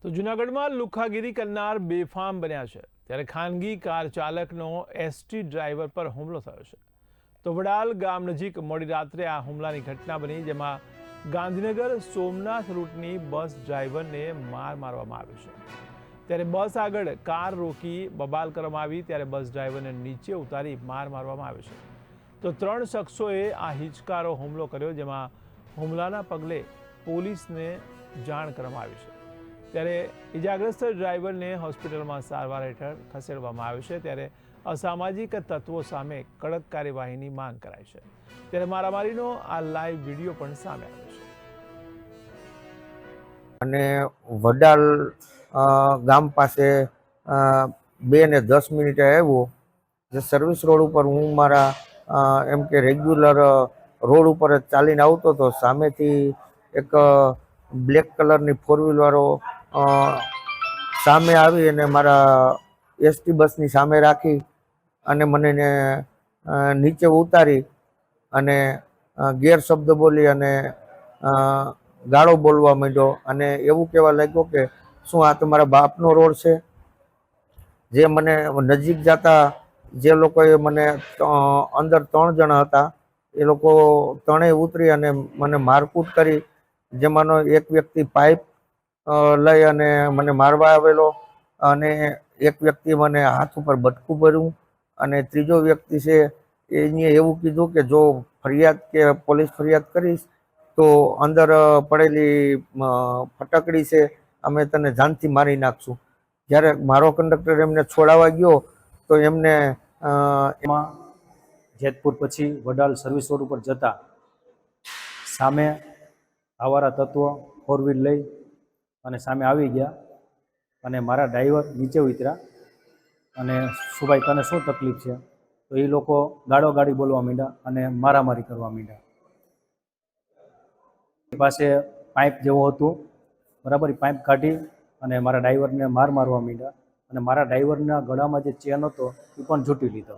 તો જૂનાગઢમાં લુખ્ખાગીરી કરનાર બેફામ બન્યા છે ત્યારે ખાનગી કાર ચાલકનો એસટી ડ્રાઈવર પર હુમલો થયો છે। તો વડાલ ગામ નજીક મોડી રાત્રે આ હુમલાની ઘટના બની, જેમાં ગાંધીનગર સોમનાથ રૂટની બસ ડ્રાઈવરને મારવામાં આવ્યો છે। ત્યારે બસ આગળ કાર રોકી બબાલ કરવામાં આવી ત્યારે બસ ડ્રાઈવરને નીચે ઉતારી મારવામાં આવ્યો છે। તો 3 શખ્સોએ આ હિચકારો હુમલો કર્યો, જેમાં હુમલાના પગલે પોલીસને જાણ કરવામાં આવી છે। ત્યારે ઇજાગ્રસ્ત ડ્રાઈવરને હોસ્પિટલમાં સારવાર હેઠળ ખસેડવામાં આવ્યો છે। ત્યારે અસામાજિક તત્વો સામે કડક કાર્યવાહીની માંગ કરાઈ છે। ત્યારે મારામારીનો આ લાઈવ વિડીયો પણ સામે આવ્યો છે। અને વડાલ ગામ પાસે 2 ને 10 મિનિટે આવ્યો, જે સર્વિસ રોડ ઉપર હું મારા એમ કે રેગ્યુલર રોડ ઉપર જ ચાલીને આવતો હતો। સામેથી એક બ્લેક કલરની 4 વ્હીલ વાળો સામે આવી અને મારા એસટી બસની સામે રાખી અને મને નીચે ઉતારી અને ગેરશબ્દ બોલી અને ગાળો બોલવા માંડ્યો અને એવું કહેવા લાગ્યો કે શું આ તમારા બાપનો રોડ છે। જે મને નજીક જતા જે લોકોએ મને અંદર 3 જણા હતા, એ લોકો ત્રણેય ઉતરી અને મને મારકૂટ કરી, જેમાંનો એક વ્યક્તિ પાઇપ લઈ અને મને મારવા આવેલો અને એક વ્યક્તિ મને હાથ ઉપર બટકું ભર્યું અને ત્રીજો વ્યક્તિ છે એને એવું કીધું કે જો ફરિયાદ કે પોલીસ ફરિયાદ કરીશ તો અંદર પડેલી ફટકડી છે અમે તને જાનથી મારી નાખશું। જ્યારે મારો કંડક્ટર એમને છોડાવવા ગયો તો એમને એમાં જેતપુર પછી વડાલ સર્વિસ રોડ ઉપર જતા સામે આવારા તત્વો 4 વ્હીલ લઈ અને સામે આવી ગયા અને મારા ડ્રાઈવર નીચે ઉતર્યા અને શું ભાઈ તને શું તકલીફ છે? તો એ લોકો ગાડી બોલવા માંડ્યા અને મારામારી કરવા માંડ્યા। પાસે પાઇપ જેવું હતું, બરાબર, એ પાઇપ કાઢી અને મારા ડ્રાઈવરને મારવા માંડ્યા અને મારા ડ્રાઈવરના ગળામાં જે ચેન હતો એ પણ ઝૂંટી લીધો।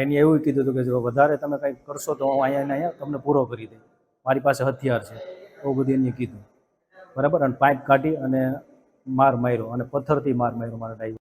એને એવું કીધું હતું કે જો વધારે તમે કંઈક કરશો તો હું અહીંયા તમને પૂરો કરી દઈશ, મારી પાસે હથિયાર છે, એવું બધું એને કીધું, બરાબર। અને પાઇપ કાઢી અને માર્યો અને પથ્થરથી માર્યો મારા ડ્રાઈવર।